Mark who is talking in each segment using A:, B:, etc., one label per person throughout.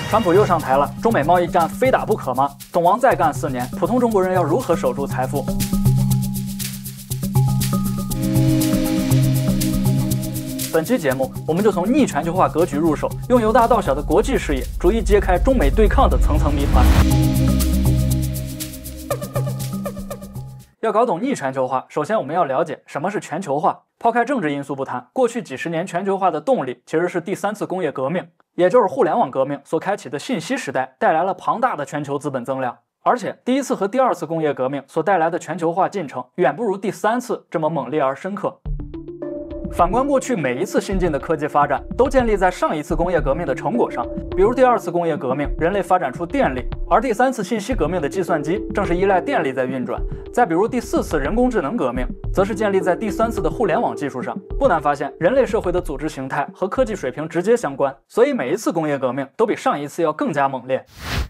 A: 川普又上台了，中美贸易战非打不可吗？董王再干4年，普通中国人要如何守住财富？本期节目，我们就从逆全球化格局入手，用由大到小的国际视野，逐一揭开中美对抗的层层谜团。要搞懂逆全球化，首先我们要了解什么是全球化。抛开政治因素不谈，过去几十年全球化的动力其实是第3次工业革命，也就是互联网革命所开启的信息时代，带来了庞大的全球资本增量。而且第1次和第2次工业革命所带来的全球化进程，远不如第3次这么猛烈而深刻。反观过去每一次新进的科技发展，都建立在上一次工业革命的成果上。比如第2次工业革命，人类发展出电力，而第3次信息革命的计算机正是依赖电力在运转。再比如第4次人工智能革命，则是建立在第3次的互联网技术上。不难发现，人类社会的组织形态和科技水平直接相关，所以每一次工业革命都比上一次要更加猛烈。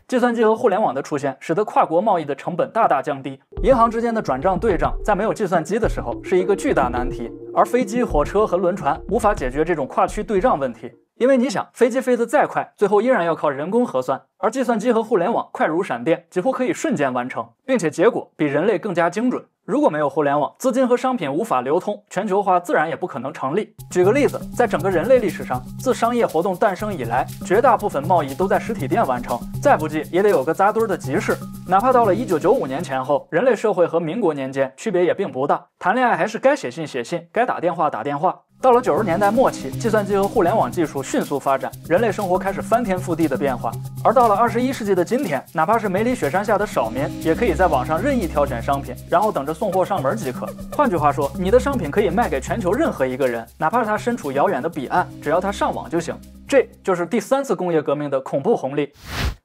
A: 计算机和互联网的出现，使得跨国贸易的成本大大降低。银行之间的转账对账，在没有计算机的时候是一个巨大难题，而飞机、火车和轮船无法解决这种跨区对账问题。因为你想，飞机飞得再快，最后依然要靠人工核算，而计算机和互联网快如闪电，几乎可以瞬间完成，并且结果比人类更加精准。如果没有互联网，资金和商品无法流通，全球化自然也不可能成立。举个例子，在整个人类历史上，自商业活动诞生以来，绝大部分贸易都在实体店完成，再不济也得有个扎堆的集市。哪怕到了1995年前后，人类社会和民国年间区别也并不大，谈恋爱还是该写信写信，该打电话打电话。到了90年代末期，计算机和互联网技术迅速发展，人类生活开始翻天覆地的变化。而到了21世纪的今天，哪怕是梅里雪山下的少民，也可以在网上任意挑选商品，然后等着送货上门即可。换句话说，你的商品可以卖给全球任何一个人，哪怕他身处遥远的彼岸，只要他上网就行。这就是第3次工业革命的恐怖红利。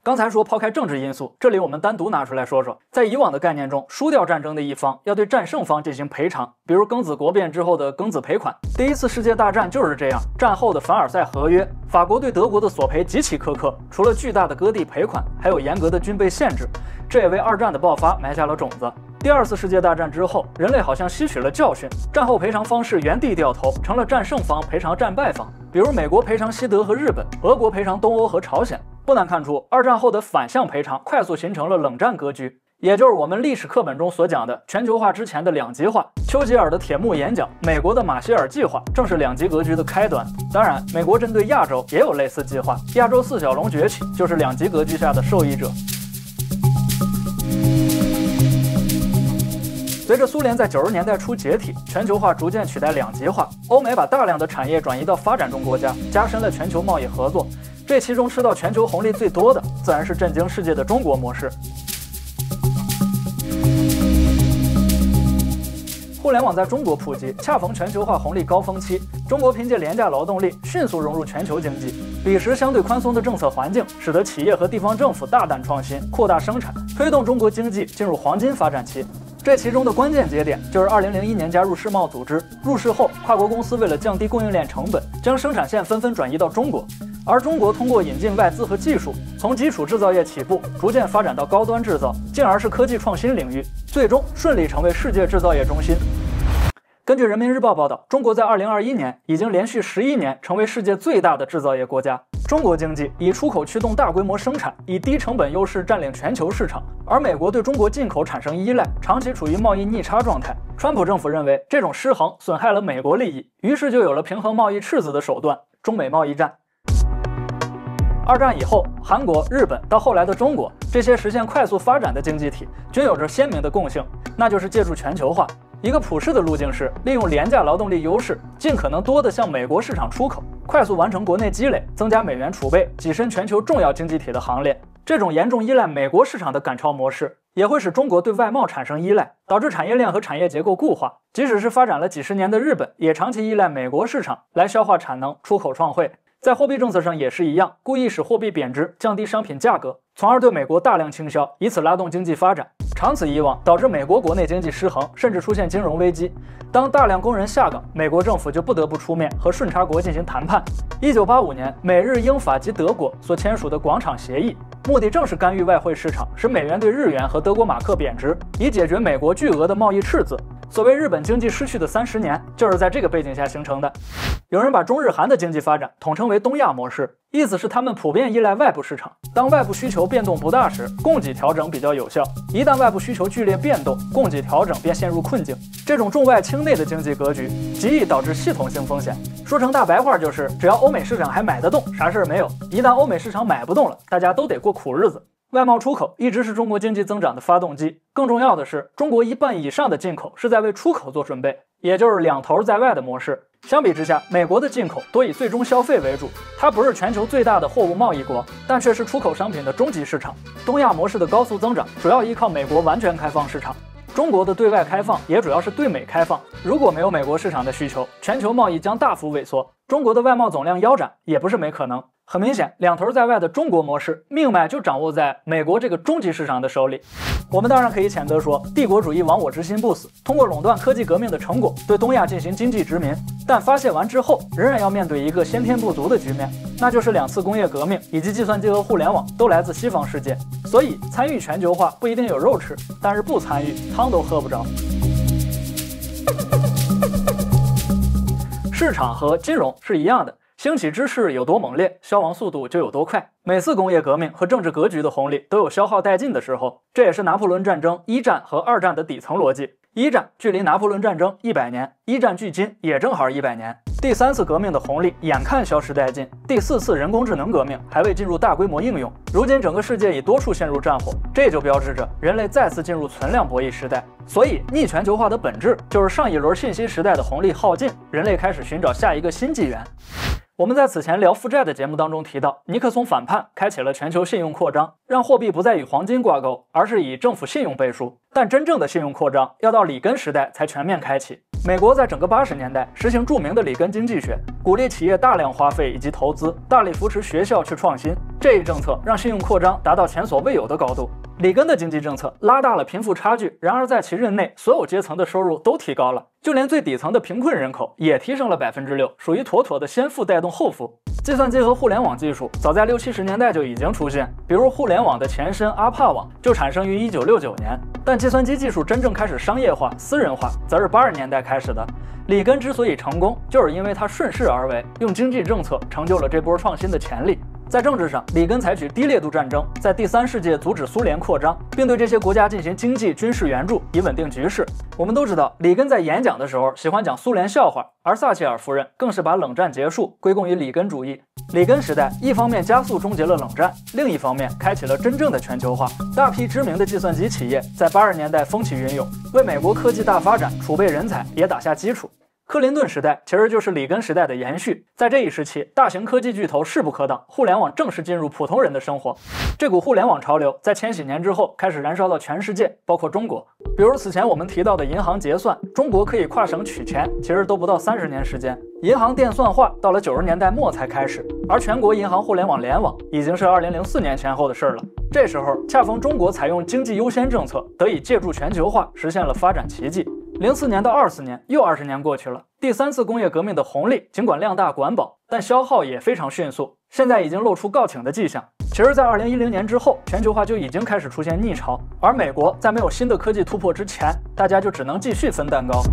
A: 刚才说抛开政治因素，这里我们单独拿出来说说，在以往的概念中，输掉战争的一方要对战胜方进行赔偿，比如庚子国变之后的庚子赔款。第1次世界大战就是这样，战后的凡尔赛合约，法国对德国的索赔极其苛刻，除了巨大的割地赔款，还有严格的军备限制，这也为2战的爆发埋下了种子。第2次世界大战之后，人类好像吸取了教训，战后赔偿方式原地掉头，成了战胜方赔偿战败方，比如美国赔偿西德和日本，俄国赔偿东欧和朝鲜。不难看出，2战后的反向赔偿快速形成了冷战格局，也就是我们历史课本中所讲的全球化之前的两极化。丘吉尔的铁幕演讲，美国的马歇尔计划，正是两极格局的开端。当然，美国针对亚洲也有类似计划，亚洲4小龙崛起就是两极格局下的受益者。随着苏联在90年代初解体，全球化逐渐取代两极化，欧美把大量的产业转移到发展中国家，加深了全球贸易合作。这其中吃到全球红利最多的，自然是震惊世界的中国模式。互联网在中国普及，恰逢全球化红利高峰期，中国凭借廉价劳动力迅速融入全球经济。彼时相对宽松的政策环境，使得企业和地方政府大胆创新，扩大生产，推动中国经济进入黄金发展期。这其中的关键节点就是2001年加入世贸组织。入世后，跨国公司为了降低供应链成本，将生产线纷纷转移到中国。而中国通过引进外资和技术，从基础制造业起步，逐渐发展到高端制造，进而是科技创新领域，最终顺利成为世界制造业中心。根据人民日报报道，中国在2021年已经连续11年成为世界最大的制造业国家。中国经济以出口驱动大规模生产，以低成本优势占领全球市场，而美国对中国进口产生依赖，长期处于贸易逆差状态。川普政府认为这种失衡损害了美国利益，于是就有了平衡贸易赤字的手段——中美贸易战。2战以后，韩国、日本到后来的中国，这些实现快速发展的经济体均有着鲜明的共性，那就是借助全球化。一个普世的路径是利用廉价劳动力优势，尽可能多的向美国市场出口，快速完成国内积累，增加美元储备，跻身全球重要经济体的行列。这种严重依赖美国市场的赶超模式，也会使中国对外贸产生依赖，导致产业链和产业结构固化。即使是发展了几十年的日本，也长期依赖美国市场来消化产能，出口创汇。在货币政策上也是一样，故意使货币贬值，降低商品价格，从而对美国大量倾销，以此拉动经济发展。长此以往，导致美国国内经济失衡，甚至出现金融危机。当大量工人下岗，美国政府就不得不出面和顺差国进行谈判。1985年，美日英法及德国所签署的广场协议，目的正是干预外汇市场，使美元对日元和德国马克贬值，以解决美国巨额的贸易赤字。所谓日本经济失去的30年，就是在这个背景下形成的。有人把中日韩的经济发展统称为东亚模式，意思是他们普遍依赖外部市场，当外部需求变动不大时，供给调整比较有效；一旦外部需求剧烈变动，供给调整便陷入困境。这种重外轻内的经济格局，极易导致系统性风险。说成大白话就是，只要欧美市场还买得动，啥事儿没有；一旦欧美市场买不动了，大家都得过苦日子。外贸出口一直是中国经济增长的发动机，更重要的是，中国1半以上的进口是在为出口做准备，也就是两头在外的模式。相比之下，美国的进口多以最终消费为主，它不是全球最大的货物贸易国，但却是出口商品的终极市场。东亚模式的高速增长主要依靠美国完全开放市场，中国的对外开放也主要是对美开放。如果没有美国市场的需求，全球贸易将大幅萎缩，中国的外贸总量腰斩也不是没可能。很明显，两头在外的中国模式命脉就掌握在美国这个终极市场的手里。我们当然可以谴责说，帝国主义亡我之心不死，通过垄断科技革命的成果对东亚进行经济殖民，但发泄完之后，仍然要面对一个先天不足的局面，那就是2次工业革命以及计算机和互联网都来自西方世界。所以参与全球化不一定有肉吃，但是不参与汤都喝不着。市场和金融是一样的，兴起之势有多猛烈，消亡速度就有多快。每次工业革命和政治格局的红利都有消耗殆尽的时候，这也是拿破仑战争1战和2战的底层逻辑。1战距离拿破仑战争100年，1战距今也正好100年。第3次革命的红利眼看消失殆尽，第4次人工智能革命还未进入大规模应用，如今整个世界已多处陷入战火，这就标志着人类再次进入存量博弈时代。所以逆全球化的本质就是上一轮信息时代的红利耗尽，人类开始寻找下一个新纪元。我们在此前聊负债的节目当中提到，尼克松反叛开启了全球信用扩张，让货币不再与黄金挂钩，而是以政府信用背书。但真正的信用扩张要到里根时代才全面开启。美国在整个80年代实行著名的里根经济学，鼓励企业大量花费以及投资，大力扶持学校去创新。这一政策让信用扩张达到前所未有的高度。里根的经济政策拉大了贫富差距，然而在其任内，所有阶层的收入都提高了，就连最底层的贫困人口也提升了6%，属于妥妥的先富带动后富。计算机和互联网技术早在60、70年代就已经出现，比如互联网的前身阿帕网就产生于1969年，但计算机技术真正开始商业化、私人化，则是80年代开始的。里根之所以成功，就是因为他顺势而为，用经济政策成就了这波创新的潜力。在政治上，里根采取低烈度战争，在第3世界阻止苏联扩张，并对这些国家进行经济、军事援助，以稳定局势。我们都知道，里根在演讲的时候喜欢讲苏联笑话，而撒切尔夫人更是把冷战结束归功于里根主义。里根时代一方面加速终结了冷战，另一方面开启了真正的全球化。大批知名的计算机企业在80年代风起云涌，为美国科技大发展储备人才也打下基础。克林顿时代其实就是里根时代的延续，在这一时期，大型科技巨头势不可挡，互联网正式进入普通人的生活。这股互联网潮流在千禧年之后开始燃烧到全世界，包括中国。比如此前我们提到的银行结算，中国可以跨省取钱，其实都不到30年时间。银行电算化到了90年代末才开始，而全国银行互联网联网已经是2004年前后的事了。这时候恰逢中国采用经济优先政策，得以借助全球化实现了发展奇迹。04年到24年，又20年过去了。第3次工业革命的红利尽管量大管饱，但消耗也非常迅速，现在已经露出告罄的迹象。其实，在2010年之后，全球化就已经开始出现逆潮，而美国在没有新的科技突破之前，大家就只能继续分蛋糕。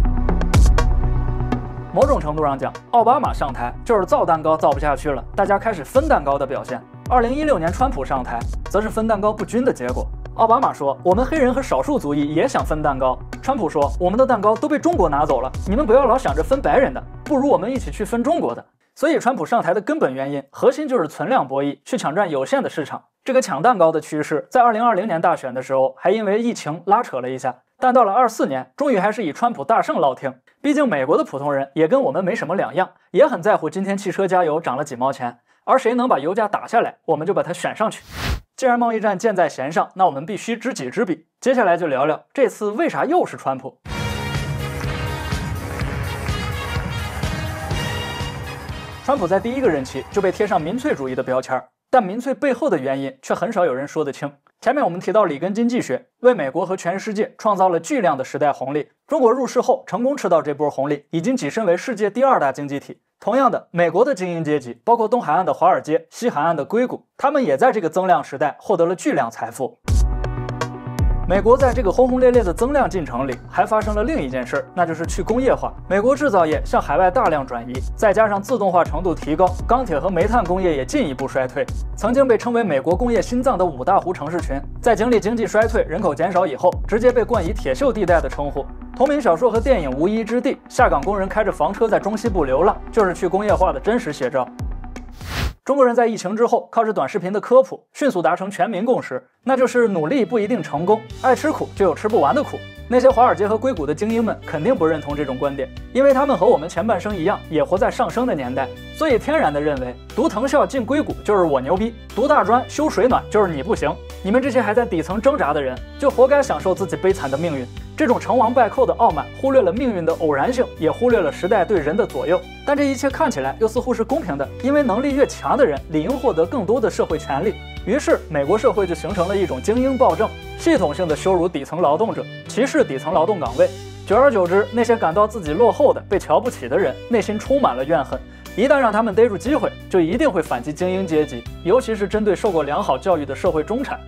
A: 某种程度上讲，奥巴马上台就是造蛋糕造不下去了，大家开始分蛋糕的表现。2016年川普上台，则是分蛋糕不均的结果。奥巴马说，我们黑人和少数族裔也想分蛋糕。川普说，我们的蛋糕都被中国拿走了，你们不要老想着分白人的，不如我们一起去分中国的。所以川普上台的根本原因，核心就是存量博弈，去抢占有限的市场。这个抢蛋糕的趋势，在2020年大选的时候，还因为疫情拉扯了一下，但到了24年，终于还是以川普大胜落听。毕竟美国的普通人也跟我们没什么两样，也很在乎今天汽车加油涨了几毛钱，而谁能把油价打下来，我们就把它选上去。既然贸易战箭在弦上，那我们必须知己知彼。接下来就聊聊这次为啥又是川普。川普在第1个任期就被贴上民粹主义的标签，但民粹背后的原因却很少有人说得清。前面我们提到里根经济学为美国和全世界创造了巨量的时代红利，中国入世后成功吃到这波红利，已经跻身为世界第2大经济体。同样的，美国的精英阶级，包括东海岸的华尔街、西海岸的硅谷，他们也在这个增量时代获得了巨量财富。美国在这个轰轰烈烈的增量进程里，还发生了另一件事，那就是去工业化。美国制造业向海外大量转移，再加上自动化程度提高，钢铁和煤炭工业也进一步衰退。曾经被称为美国工业心脏的五大湖城市群，在经历经济衰退、人口减少以后，直接被冠以铁锈地带的称呼。同名小说和电影无一之地，下岗工人开着房车在中西部流浪，就是去工业化的真实写照。中国人在疫情之后，靠着短视频的科普，迅速达成全民共识，那就是努力不一定成功，爱吃苦就有吃不完的苦。那些华尔街和硅谷的精英们肯定不认同这种观点，因为他们和我们前半生一样，也活在上升的年代，所以天然的认为读藤校进硅谷就是我牛逼，读大专修水暖就是你不行。你们这些还在底层挣扎的人，就活该享受自己悲惨的命运。这种成王败寇的傲慢，忽略了命运的偶然性，也忽略了时代对人的左右。但这一切看起来又似乎是公平的，因为能力越强的人理应获得更多的社会权利。于是，美国社会就形成了一种精英暴政，系统性的羞辱底层劳动者，歧视底层劳动岗位。久而久之，那些感到自己落后的、被瞧不起的人，内心充满了怨恨。一旦让他们逮住机会，就一定会反击精英阶级，尤其是针对受过良好教育的社会中产。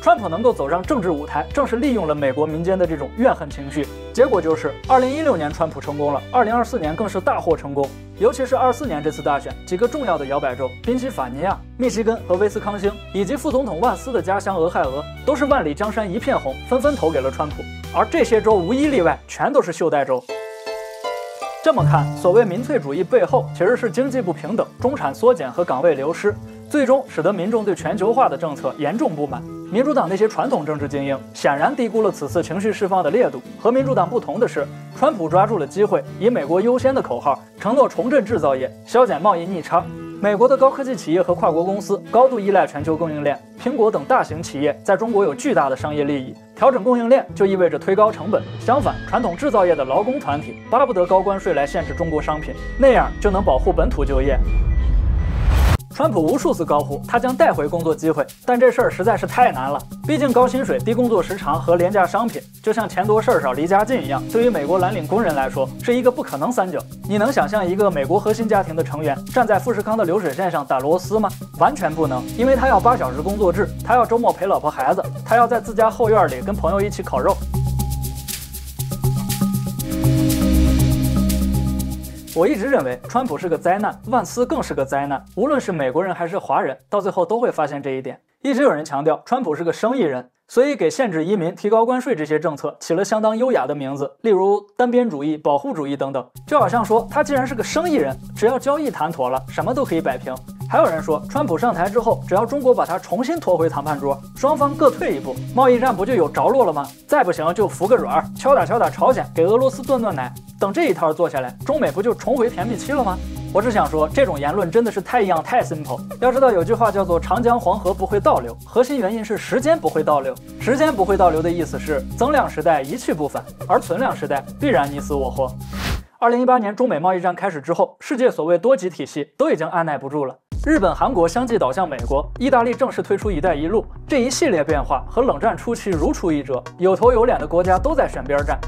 A: 川普能够走上政治舞台，正是利用了美国民间的这种怨恨情绪。结果就是2016年川普成功了，2024年更是大获成功。尤其是24年这次大选，几个重要的摇摆州宾夕法尼亚、密西根和威斯康星，以及副总统万斯的家乡俄亥俄，都是万里江山一片红，纷纷投给了川普。而这些州无一例外，全都是袖带州。这么看，所谓民粹主义背后其实是经济不平等、中产缩减和岗位流失，最终使得民众对全球化的政策严重不满。民主党那些传统政治精英显然低估了此次情绪释放的烈度。和民主党不同的是，川普抓住了机会，以美国优先的口号，承诺重振制造业，削减贸易逆差。美国的高科技企业和跨国公司高度依赖全球供应链，苹果等大型企业在中国有巨大的商业利益。调整供应链就意味着推高成本，相反，传统制造业的劳工团体巴不得高关税来限制中国商品，那样就能保护本土就业。川普无数次高呼他将带回工作机会，但这事儿实在是太难了。毕竟高薪水、低工作时长和廉价商品，就像钱多事儿少、离家近一样，对于美国蓝领工人来说是一个不可能三角。你能想象一个美国核心家庭的成员站在富士康的流水线上打螺丝吗？完全不能，因为他要8小时工作制，他要周末陪老婆孩子，他要在自家后院里跟朋友一起烤肉。我一直认为川普是个灾难，万斯更是个灾难。无论是美国人还是华人，到最后都会发现这一点。一直有人强调川普是个生意人，所以给限制移民、提高关税这些政策起了相当优雅的名字，例如单边主义、保护主义等等。就好像说他既然是个生意人，只要交易谈妥了，什么都可以摆平。还有人说，川普上台之后，只要中国把他重新拖回谈判桌，双方各退一步，贸易战不就有着落了吗？再不行就服个软，敲打朝鲜，给俄罗斯断奶。等这一套做下来，中美不就重回甜蜜期了吗？我只想说，这种言论真的是太simple。要知道有句话叫做长江黄河不会倒流，核心原因是时间不会倒流。时间不会倒流的意思是增量时代一去不返，而存量时代必然你死我活。2018年中美贸易战开始之后，世界所谓多极体系都已经按耐不住了。日本、韩国相继倒向美国，意大利正式推出一带一路，这一系列变化和冷战初期如出一辙，有头有脸的国家都在选边站。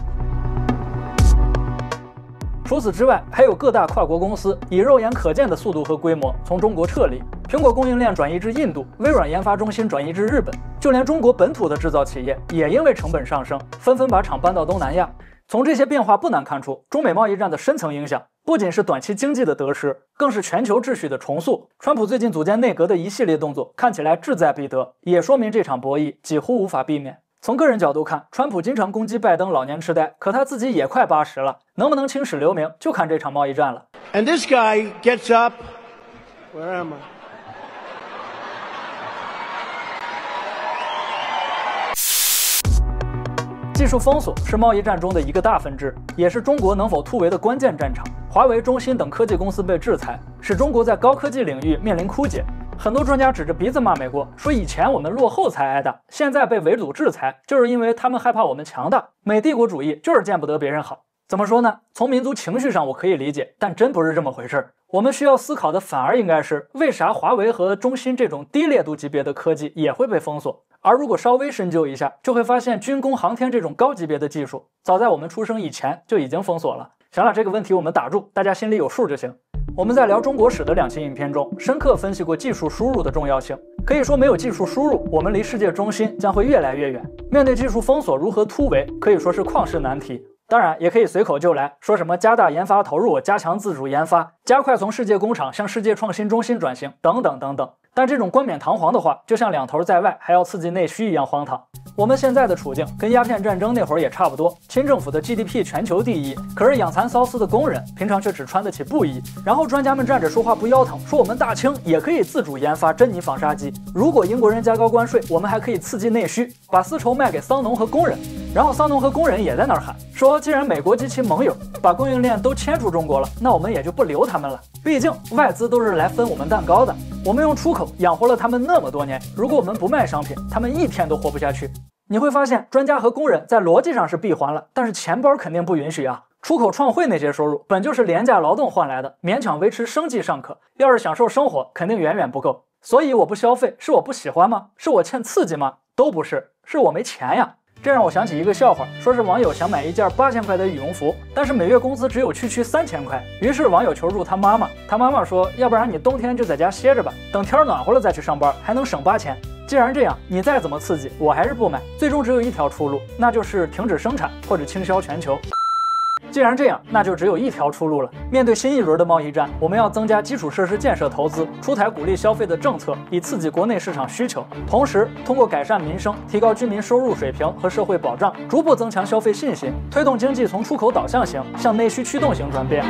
A: 除此之外，还有各大跨国公司以肉眼可见的速度和规模从中国撤离，苹果供应链转移至印度，微软研发中心转移至日本，就连中国本土的制造企业也因为成本上升，纷纷把厂搬到东南亚。从这些变化不难看出，中美贸易战的深层影响不仅是短期经济的得失，更是全球秩序的重塑。川普最近组建内阁的一系列动作看起来志在必得，也说明这场博弈几乎无法避免。从个人角度看，川普经常攻击拜登老年痴呆，可他自己也快80了，能不能青史留名，就看这场贸易战了。
B: And this guy gets up. Where am I?
A: 技术封锁是贸易战中的一个大分支，也是中国能否突围的关键战场。华为、中兴等科技公司被制裁，使中国在高科技领域面临枯竭。很多专家指着鼻子骂美国，说以前我们落后才挨打，现在被围堵制裁，就是因为他们害怕我们强大。美帝国主义就是见不得别人好。怎么说呢？从民族情绪上我可以理解，但真不是这么回事。我们需要思考的反而应该是，为啥华为和中兴这种低烈度级别的科技也会被封锁？而如果稍微深究一下，就会发现军工、航天这种高级别的技术，早在我们出生以前就已经封锁了。行了，这个问题我们打住，大家心里有数就行。我们在聊中国史的2期影片中，深刻分析过技术输入的重要性。可以说，没有技术输入，我们离世界中心将会越来越远。面对技术封锁，如何突围，可以说是旷世难题。当然，也可以随口就来，说什么加大研发投入、加强自主研发、加快从世界工厂向世界创新中心转型等等等等。但这种冠冕堂皇的话，就像两头在外还要刺激内需一样荒唐。我们现在的处境跟鸦片战争那会儿也差不多，清政府的 GDP 全球第一，可是养蚕缫丝的工人平常却只穿得起布衣。然后专家们站着说话不腰疼，说我们大清也可以自主研发珍妮纺纱机，如果英国人加高关税，我们还可以刺激内需，把丝绸卖给桑农和工人。然后桑农和工人也在那儿喊说，既然美国及其盟友把供应链都牵出中国了，那我们也就不留他们了。毕竟外资都是来分我们蛋糕的，我们用出口养活了他们那么多年，如果我们不卖商品，他们一天都活不下去。你会发现，专家和工人在逻辑上是闭环了，但是钱包肯定不允许啊。出口创汇那些收入本就是廉价劳动换来的，勉强维持生计尚可，要是享受生活，肯定远远不够。所以我不消费，是我不喜欢吗？是我欠刺激吗？都不是，是我没钱呀。这让我想起一个笑话，说是网友想买一件8000块的羽绒服，但是每月工资只有区3000块。于是网友求助他妈妈，他妈妈说，要不然你冬天就在家歇着吧，等天暖和了再去上班，还能省8000。既然这样，你再怎么刺激，我还是不买。最终只有一条出路，那就是停止生产或者倾销全球。既然这样，那就只有一条出路了。面对新一轮的贸易战，我们要增加基础设施建设投资，出台鼓励消费的政策，以刺激国内市场需求。同时，通过改善民生、提高居民收入水平和社会保障，逐步增强消费信心，推动经济从出口导向型向内需驱动型转变。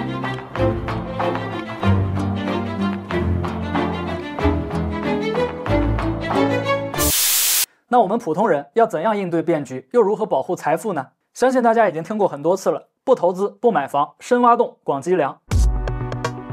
A: 那我们普通人要怎样应对变局，又如何保护财富呢？相信大家已经听过很多次了，不投资，不买房，深挖洞，广积粮。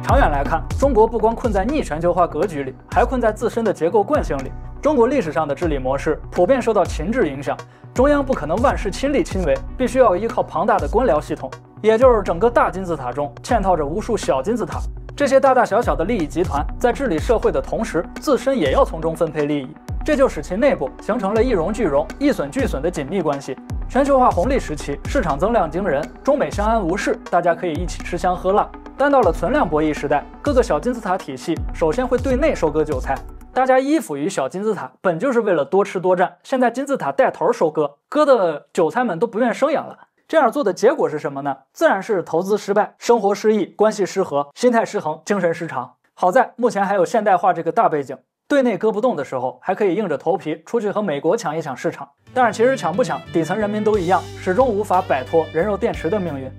A: 长远来看，中国不光困在逆全球化格局里，还困在自身的结构惯性里。中国历史上的治理模式普遍受到秦制影响，中央不可能万事亲力亲为，必须要依靠庞大的官僚系统，也就是整个大金字塔中嵌套着无数小金字塔。这些大大小小的利益集团在治理社会的同时，自身也要从中分配利益，这就使其内部形成了一荣俱荣、一损俱损的紧密关系。全球化红利时期，市场增量惊人，中美相安无事，大家可以一起吃香喝辣。但到了存量博弈时代，各个小金字塔体系首先会对内收割韭菜。大家依附于小金字塔，本就是为了多吃多占，现在金字塔带头收割，割的韭菜们都不愿生养了。这样做的结果是什么呢？自然是投资失败、生活失意、关系失和、心态失衡、精神失常。好在目前还有现代化这个大背景，对内割不动的时候，还可以硬着头皮出去和美国抢一抢市场。但是其实抢不抢，底层人民都一样，始终无法摆脱人肉电池的命运。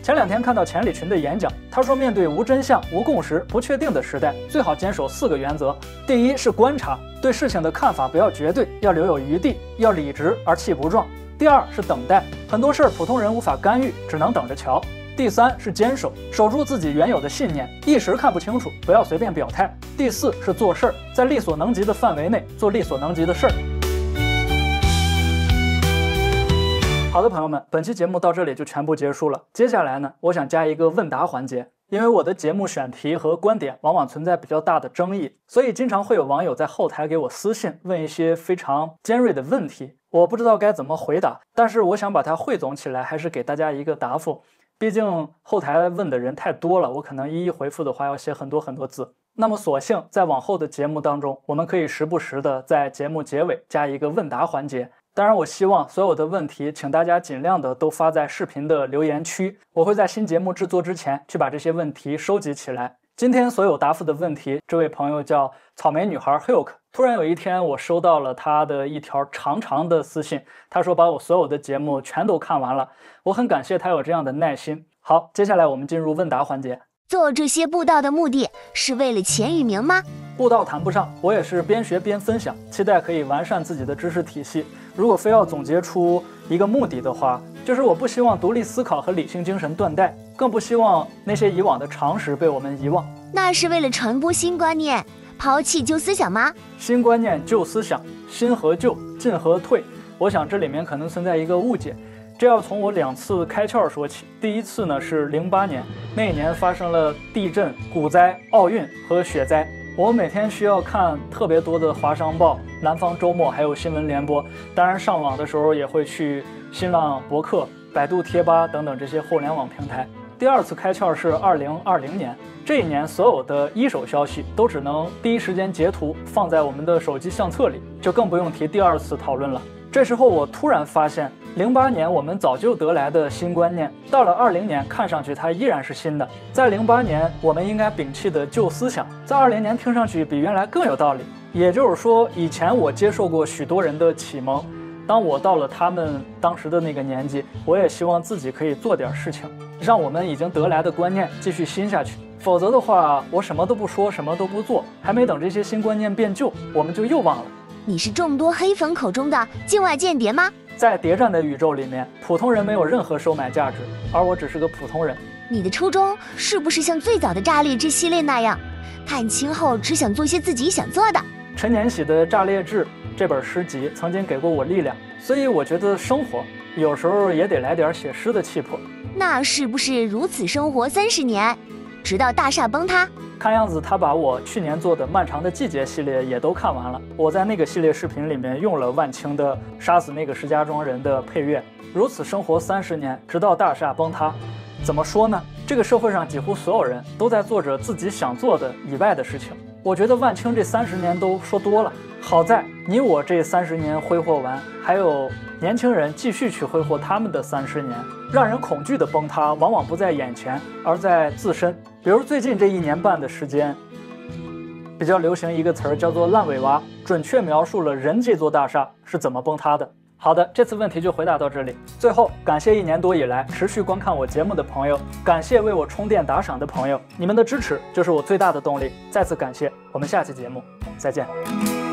A: 前2天看到钱理群的演讲，他说面对无真相、无共识、不确定的时代，最好坚守4个原则。第一是观察，对事情的看法不要绝对，要留有余地，要理直而气不壮。第二是等待，很多事儿普通人无法干预，只能等着瞧。第三是坚守，守住自己原有的信念，一时看不清楚，不要随便表态。第四是做事儿，在力所能及的范围内做力所能及的事儿。好的，朋友们，本期节目到这里就全部结束了。接下来呢，我想加一个问答环节，因为我的节目选题和观点往往存在比较大的争议，所以经常会有网友在后台给我私信，问一些非常尖锐的问题，我不知道该怎么回答，但是我想把它汇总起来，还是给大家一个答复。毕竟后台问的人太多了，我可能一一回复的话要写很多字。那么索性在往后的节目当中，我们可以时不时的在节目结尾加一个问答环节。当然我希望所有的问题请大家尽量的都发在视频的留言区，我会在新节目制作之前去把这些问题收集起来。今天所有答复的问题，这位朋友叫草莓女孩 Hilk， 突然有一天我收到了他的一条长长的私信，他说把我所有的节目全都看完了，我很感谢他有这样的耐心。好，接下来我们进入问答环节。
C: 做这些布道的目的是为了钱与名吗？
A: 布道谈不上，我也是边学边分享，期待可以完善自己的知识体系。如果非要总结出一个目的的话，就是我不希望独立思考和理性精神断代，更不希望那些以往的常识被我们遗忘。
C: 那是为了传播新观念，抛弃旧思想吗？
A: 新观念旧思想，新和旧，进和退，我想这里面可能存在一个误解。这要从我2次开窍说起。第一次呢是08年，那一年发生了地震、股灾、奥运和雪灾。我每天需要看特别多的华商报、南方周末还有新闻联播，当然上网的时候也会去新浪博客、百度贴吧等等这些互联网平台。第二次开窍是2020年，这一年所有的一手消息都只能第一时间截图放在我们的手机相册里，就更不用提第二次讨论了。这时候我突然发现，08年我们早就得来的新观念，到了20年看上去它依然是新的。在08年我们应该摒弃的旧思想，在20年听上去比原来更有道理。也就是说，以前我接受过许多人的启蒙，当我到了他们当时的那个年纪，我也希望自己可以做点事情，让我们已经得来的观念继续新下去。否则的话，我什么都不说，什么都不做，还没等这些新观念变旧，我们就又忘了。
C: 你是众多黑粉口中的境外间谍吗？
A: 在谍战的宇宙里面，普通人没有任何收买价值，而我只是个普通人。
C: 你的初衷是不是像最早的炸裂志系列那样，看清后只想做些自己想做的？
A: 陈年喜的《炸裂志》这本诗集曾经给过我力量，所以我觉得生活有时候也得来点写诗的气魄。
C: 那是不是如此生活30年，直到大厦崩塌？
A: 看样子他把我去年做的《漫长的季节》系列也都看完了。我在那个系列视频里面用了万青的《杀死那个石家庄人》的配乐。如此生活30年，直到大厦崩塌。怎么说呢？这个社会上几乎所有人都在做着自己想做的以外的事情。我觉得万青这30年都说多了。好在你我这30年挥霍完，还有年轻人继续去挥霍他们的30年。让人恐惧的崩塌往往不在眼前，而在自身。比如最近这1年半的时间，比较流行一个词儿叫做烂尾娃，准确描述了人这座大厦是怎么崩塌的。好的，这次问题就回答到这里。最后，感谢1年多以来持续观看我节目的朋友，感谢为我充电打赏的朋友，你们的支持就是我最大的动力。再次感谢，我们下期节目再见。